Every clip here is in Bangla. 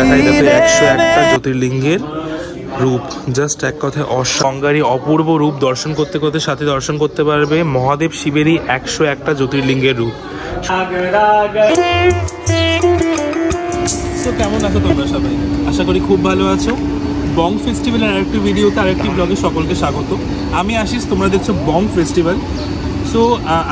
দেখাই দেখো 101টা জ্যোতির্লিঙ্গের রূপ, জাস্ট এক কথায় অসংজ্ঞারী অপূর্ব রূপ। দর্শন করতে করতে সাথে দর্শন করতে পারবে মহাদেব শিবেরই 101টা জ্যোতির্লিঙ্গের রূপ। তো কেমন আছো তোমরা সবাই? আশা করি খুব ভালো আছো। বং ফেস্টিভ্যালের আরেকটি ভিডিওতে আরেকটি ব্লগে সকলকে স্বাগত। আমি আশিস, তোমরা দেখছো বং ফেস্টিভ্যাল। সো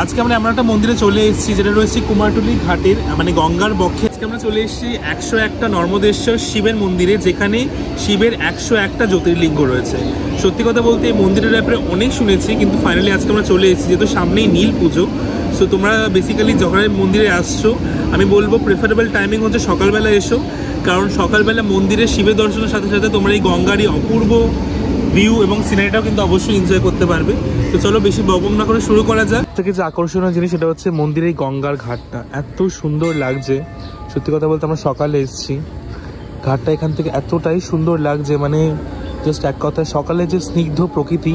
আজকে আমরা এমন একটা মন্দিরে চলে এসেছি যেটা রয়েছে কুমারটুলি ঘাটের মানে গঙ্গার বক্ষে। আজকে আমরা চলে এসেছি 101টা নর্মদেশ্বর শিবের মন্দিরে, যেখানে শিবের 101টা জ্যোতির্লিঙ্গ রয়েছে। সত্যি কথা বলতে এই মন্দিরের ব্যাপারে অনেক শুনেছি, কিন্তু ফাইনালি আজকে আমরা চলে এসেছি, যেহেতু সামনেই নীল পুজো। সো তোমরা বেসিক্যালি যখন মন্দিরে আসছো, আমি বলবো প্রেফারেবল টাইমিং হচ্ছে সকালবেলা এসো, কারণ সকালবেলা মন্দিরে শিবের দর্শনের সাথে সাথে তোমরা এই গঙ্গারই অপূর্ব ভিউ এবং সিনারিটাও কিন্তু অবশ্যই এনজয় করতে পারবে। তো চলো বেশি বকবক না করে শুরু করা যাক। থেকে যে আকর্ষণীয় জিনিস সেটা হচ্ছে মন্দিরের গঙ্গার ঘাটটা এত সুন্দর লাগছে। সত্যি কথা বলতে আমরা সকালে এসেছি, ঘাটটা এখান থেকে এতটাই সুন্দর লাগছে, মানে জাস্ট এক কথায় সকালে যে স্নিগ্ধ প্রকৃতি,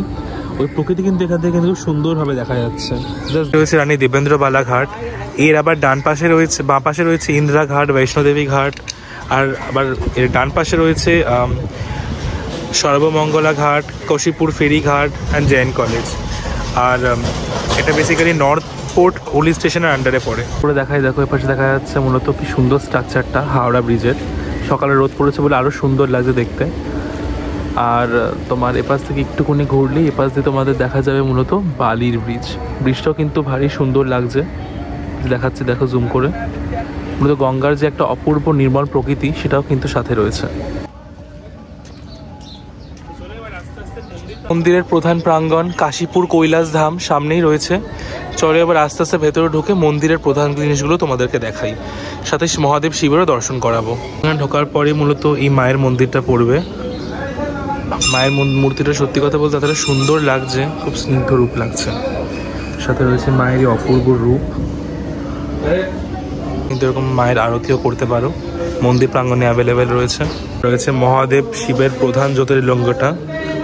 ওই প্রকৃতি কিন্তু এখান থেকে কিন্তু সুন্দরভাবে দেখা যাচ্ছে। জাস্ট রয়েছে রানী দেবেন্দ্রবালা ঘাট, এর আবার ডান পাশে রয়েছে, বাঁ পাশে রয়েছে ইন্দিরা ঘাট, বৈষ্ণোদেবী ঘাট, আর আবার এর ডান পাশে রয়েছে সর্বমঙ্গলা ঘাট, কশিপুর ফেরি ঘাট অ্যান্ড জৈন কলেজ। আর এটা বেসিক্যালি নর্থ পোর্ট হোলি স্টেশনের আন্ডারে পড়ে। পুরো দেখাই দেখো, এ পাশে দেখা যাচ্ছে মূলত কি সুন্দর স্ট্রাকচারটা হাওড়া ব্রিজের। সকালে রোদ পড়েছে বলে আরও সুন্দর লাগছে দেখতে। আর তোমার এপাশ থেকে একটুখানি ঘুরলে এপাশ দিয়ে তোমাদের দেখা যাবে মূলত বালির ব্রিজ। ব্রিজটাও কিন্তু ভারী সুন্দর লাগছে, দেখাচ্ছে দেখো জুম করে। মূলত গঙ্গার যে একটা অপূর্ব নির্মল প্রকৃতি সেটাও কিন্তু সাথে রয়েছে। মন্দিরের প্রধান প্রাঙ্গণ কাশীপুর কৈলাস ধাম সামনেই রয়েছে। চলো এবার আস্তে আস্তে ভেতরে ঢুকে মন্দিরের প্রধান জিনিসগুলো তোমাদেরকে দেখাই, সাথে মহাদেব শিবেরও দর্শন করাবো। ঢোকার পরে মূলত এই মায়ের মন্দিরটা পড়বে। মায়ের মূর্তিটা সত্যি কথা বলতে এতটা সুন্দর লাগছে, খুব স্নিগ্ধ রূপ লাগছে। সাথে রয়েছে মায়ের অপূর্ব রূপ, কিন্তু এরকম মায়ের আরতিও করতে পারো, মন্দির প্রাঙ্গণে অ্যাভেলেবেল রয়েছে। রয়েছে মহাদেব শিবের প্রধান জ্যোতির্লিঙ্গটা।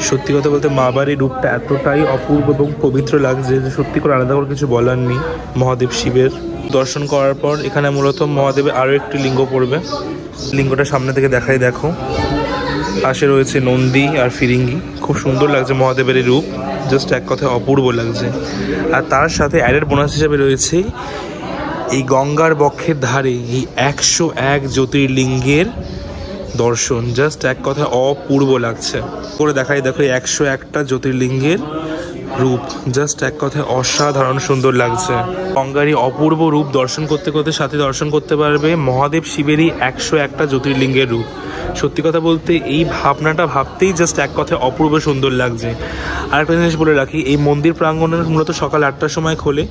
সত্যি কথা বলতে মা বাড়ির রূপটা এতটাই অপূর্ব এবং পবিত্র লাগছে যে সত্যি করে আলাদা করে কিছু বলার নেই। মহাদেব শিবের দর্শন করার পর এখানে মূলত মহাদেবের আরও একটি লিঙ্গ পড়বে। লিঙ্গটা সামনে থেকে দেখাই দেখো, পাশে রয়েছে নন্দী আর ফিরিঙ্গি। খুব সুন্দর লাগছে মহাদেবের এই রূপ, জাস্ট এক কথায় অপূর্ব লাগছে। আর তার সাথে অ্যাডেড বোনাস হিসাবে রয়েছে এই গঙ্গার বক্ষের ধারে এই 101 জ্যোতির্লিঙ্গের দর্শন, জাস্ট এক কথায় অপূর্ব লাগছে। করে দেখাই দেখো 101টা জ্যোতির্লিঙ্গের রূপ, জাস্ট এক কথায় অসাধারণ সুন্দর লাগছে। গঙ্গারই অপূর্ব রূপ দর্শন করতে করতে সাথে দর্শন করতে পারবে মহাদেব শিবেরই 101টা জ্যোতির্লিঙ্গের রূপ। সত্যি কথা বলতে এই ভাবনাটা ভাবতেই জাস্ট এক কথায় অপূর্ব সুন্দর লাগছে। আর একটা জিনিস বলে রাখি, এই মন্দির প্রাঙ্গণের মূলত সকাল 8টার সময় খোলে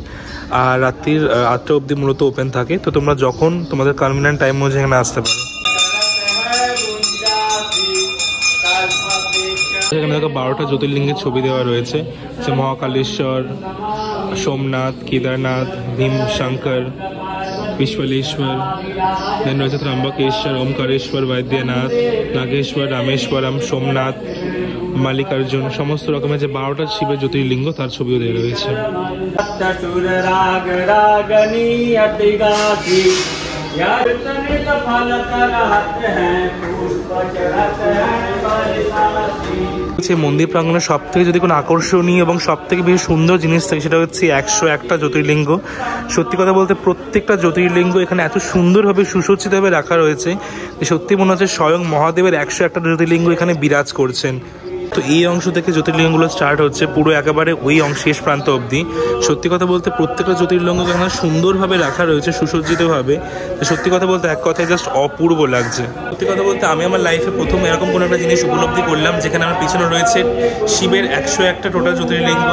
আর রাত্রির 8টা অবধি মূলত ওপেন থাকে। তো তোমরা যখন তোমাদের কনভিনিয়েন্ট টাইম অনুযায়ী এখানে আসতে পারো। এখানে দেখো 12টা জ্যোতির্লিঙ্গের ছবি দেওয়া রয়েছে, যে মহাকালেশ্বর, সোমনাথ, কেদারনাথ, ভীমশঙ্কর, विश्वलेश्वर, देन रয়েছে ত্রম্বকেশ্বর, ওমকারেশ্বর, বৈদ্যনাথ, নাগেশ্বর, রামেশ্বরম, সোমনাথ, মালিকার্জুন, সমস্ত রকমের যে 12টা শিবের জ্যোতির্লিঙ্গ তার ছবিও দেওয়া রয়েছে। মন্দির প্রাঙ্গণের সব থেকে যদি কোনো আকর্ষণীয় এবং সব থেকে বেশি সুন্দর জিনিস থাকে সেটা হচ্ছে 101টা জ্যোতির্লিঙ্গ। সত্যি কথা বলতে প্রত্যেকটা জ্যোতির্লিঙ্গ এখানে এত সুন্দরভাবে সুসজ্জিতভাবে রাখা রয়েছে যে সত্যি মনে হচ্ছে স্বয়ং মহাদেবের 101টা জ্যোতির্লিঙ্গ এখানে বিরাজ করছেন। তো এই অংশ থেকে জ্যোতির্লিঙ্গগুলো স্টার্ট হচ্ছে পুরো একেবারে ওই শেষ প্রান্ত অবধি। সত্যি কথা বলতে প্রত্যেকটা জ্যোতির্লিঙ্গ এখানে সুন্দরভাবে রাখা রয়েছে সুসজ্জিতভাবে। সত্যি কথা বলতে এক কথায় জাস্ট অপূর্ব লাগছে। সত্যি কথা বলতে আমি আমার লাইফে প্রথম এরকম কোনো একটা জিনিস উপলব্ধি করলাম যেখানে আমার পিছনে রয়েছে শিবের 101টা টোটাল জ্যোতির্লিঙ্গ।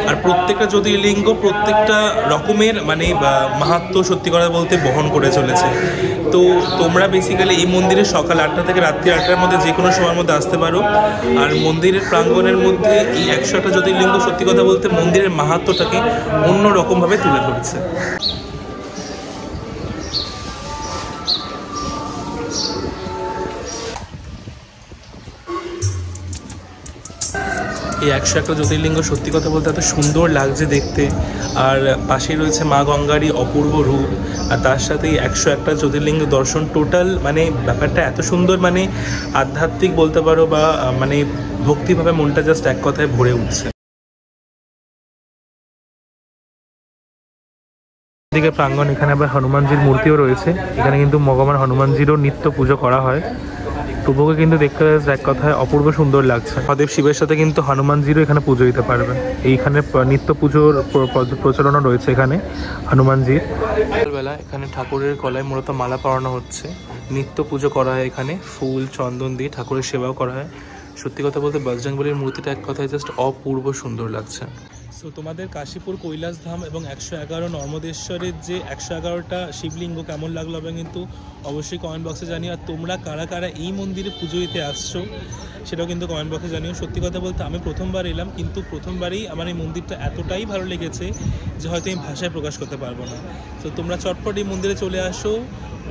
আর প্রত্যেকটা জ্যোতির্লিঙ্গ প্রত্যেকটা রকমের মানে মাহাত্ম্য সত্যি কথা বলতে বহন করে চলেছে। তো তোমরা বেসিক্যালি এই মন্দিরে সকাল 8টা থেকে রাত্রি 8টার মধ্যে যে কোনো সময়ের মধ্যে আসতে পারো। আর মন্দিরের প্রাঙ্গণের মধ্যে এই 101টা জ্যোতির্লিঙ্গ সত্যি কথা বলতে মন্দিরের মাহাত্ম্যটাকে অন্য রকমভাবে তুলে ধরেছে। এই 101টা জ্যোতির্লিঙ্গ সত্যি কথা বলতে এত সুন্দর লাগছে দেখতে। আর পাশেই রয়েছে মা গঙ্গারই অপূর্ব রূপ, আর তার সাথেই 101টা জ্যোতির্লিঙ্গ দর্শন। টোটাল মানে ব্যাপারটা এত সুন্দর, মানে আধ্যাত্মিক বলতে পারো, বা মানে ভক্তিভাবে মনটা জাস্ট এক কথায় ভরে উঠছে। এদিকে প্রাঙ্গণ, এখানে আবার হনুমানজির মূর্তিও রয়েছে। এখানে কিন্তু ভগবান হনুমানজিরও নিত্য পুজো করা হয়। প্রভুকে কিন্তু দেখতে এক কথায় অপূর্ব সুন্দর লাগছে। মহাদেব শিবের সাথে কিন্তু হনুমানজিরও এখানে পুজো দিতে পারবে। এইখানে নিত্য পুজোর প্রচলনও রয়েছে এখানে হনুমানজির। সকালবেলা এখানে ঠাকুরের গলায় মূলত মালা পরানো হচ্ছে, নিত্য পুজো করা হয় এখানে, ফুল চন্দন দিয়ে ঠাকুরের সেবাও করা হয়। সত্যি কথা বলতে বজরংবলীর মূর্তিটা এক কথায় জাস্ট অপূর্ব সুন্দর লাগছে। সো তোমাদের কাশীপুর কৈলাসধাম এবং 111 নর্মদেশ্বরের যে 111টা শিবলিঙ্গ কেমন লাগলো হবে কিন্তু অবশ্যই কমেন্ট বক্সে জানিও। আর তোমরা কারা কারা এই মন্দিরে পুজো দিতে আসছো সেটাও কিন্তু কমেন্ট বক্সে জানিও। সত্যি কথা বলতে আমি প্রথমবার এলাম, কিন্তু প্রথমবারই আমার এই মন্দিরটা এতটাই ভালো লেগেছে যে হয়তো আমি ভাষায় প্রকাশ করতে পারবো না। তো তোমরা চটপট এই মন্দিরে চলে আসো,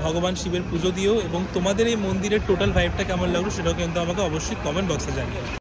ভগবান শিবের পুজো দিও, এবং তোমাদের এই মন্দিরের টোটাল ভাইবটা কেমন লাগলো সেটাও কিন্তু আমাকে অবশ্যই কমেন্ট বক্সে জানিও।